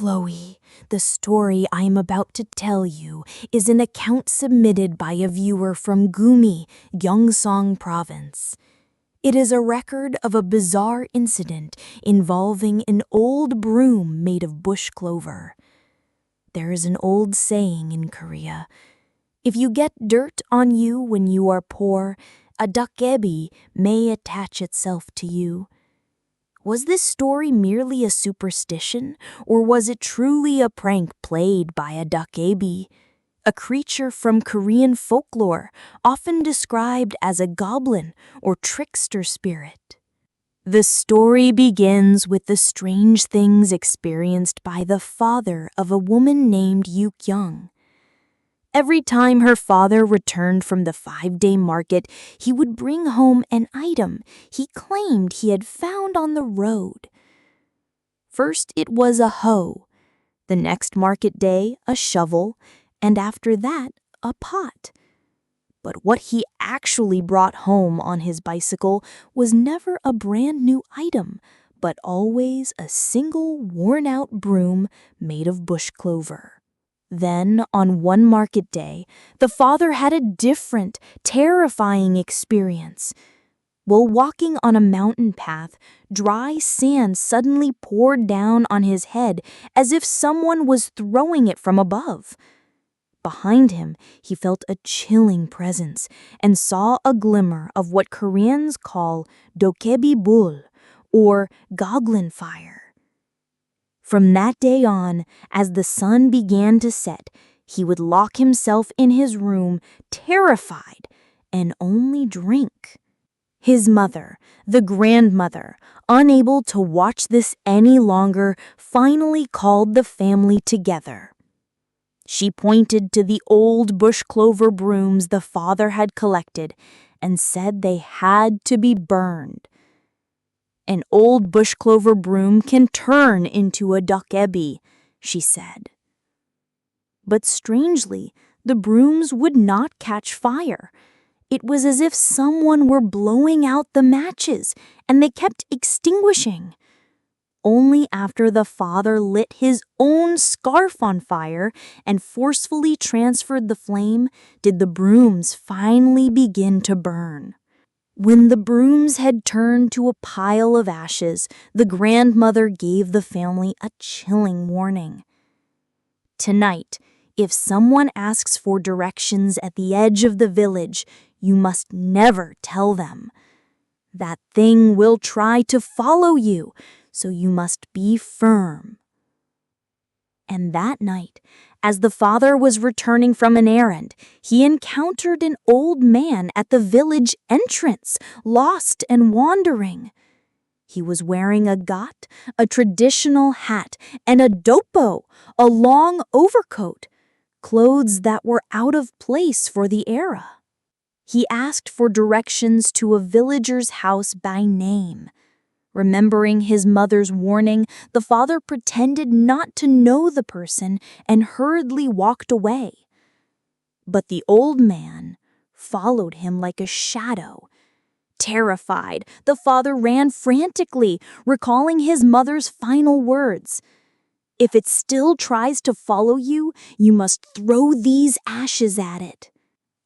Chloe, the story I am about to tell you is an account submitted by a viewer from Gumi, Gyeongsang Province. It is a record of a bizarre incident involving an old broom made of bush clover. There is an old saying in Korea: if you get dirt on you when you are poor, a Dokkaebi may attach itself to you. Was this story merely a superstition, or was it truly a prank played by a Dokkaebi, a creature from Korean folklore, often described as a goblin or trickster spirit? The story begins with the strange things experienced by the father of a woman named Young. Every time her father returned from the 5-day market, he would bring home an item he claimed he had found on the road. First it was a hoe, the next market day a shovel, and after that a pot. But what he actually brought home on his bicycle was never a brand new item, but always a single worn-out broom made of bush clover. Then, on one market day, the father had a different, terrifying experience. While walking on a mountain path, dry sand suddenly poured down on his head as if someone was throwing it from above. Behind him, he felt a chilling presence and saw a glimmer of what Koreans call Dokkaebi bul, or goblin fire. From that day on, as the sun began to set, he would lock himself in his room, terrified, and only drink. His mother, the grandmother, unable to watch this any longer, finally called the family together. She pointed to the old bush clover brooms the father had collected and said they had to be burned. An old bush clover broom can turn into a Dokkaebi, she said. But strangely, the brooms would not catch fire. It was as if someone were blowing out the matches, and they kept extinguishing. Only after the father lit his own scarf on fire and forcefully transferred the flame did the brooms finally begin to burn. When the brooms had turned to a pile of ashes, the grandmother gave the family a chilling warning. Tonight, if someone asks for directions at the edge of the village, you must never tell them. That thing will try to follow you, so you must be firm. And that night, as the father was returning from an errand, he encountered an old man at the village entrance, lost and wandering. He was wearing a got, a traditional hat, and a doppo, a long overcoat, clothes that were out of place for the era. He asked for directions to a villager's house by name. Remembering his mother's warning, the father pretended not to know the person and hurriedly walked away. But the old man followed him like a shadow. Terrified, the father ran frantically, recalling his mother's final words. "If it still tries to follow you, you must throw these ashes at it."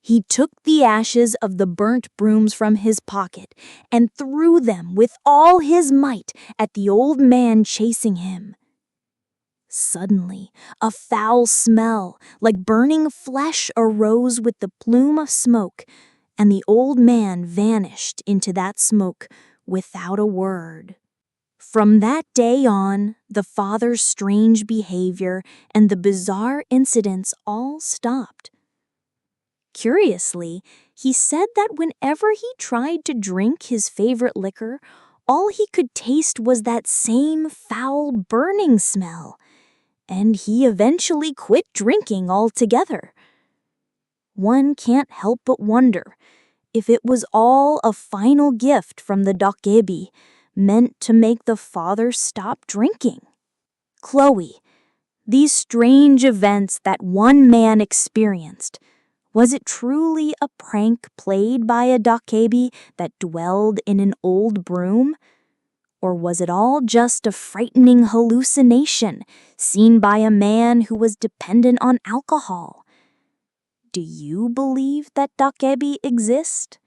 He took the ashes of the burnt brooms from his pocket and threw them with all his might at the old man chasing him. Suddenly, a foul smell like burning flesh arose with the plume of smoke, and the old man vanished into that smoke without a word. From that day on, the father's strange behavior and the bizarre incidents all stopped. Curiously, he said that whenever he tried to drink his favorite liquor, all he could taste was that same foul burning smell, and he eventually quit drinking altogether. One can't help but wonder if it was all a final gift from the Dokkaebi, meant to make the father stop drinking. Chloe, these strange events that one man experienced, was it truly a prank played by a Dokkaebi that dwelled in an old broom? Or was it all just a frightening hallucination seen by a man who was dependent on alcohol? Do you believe that Dokkaebi exist?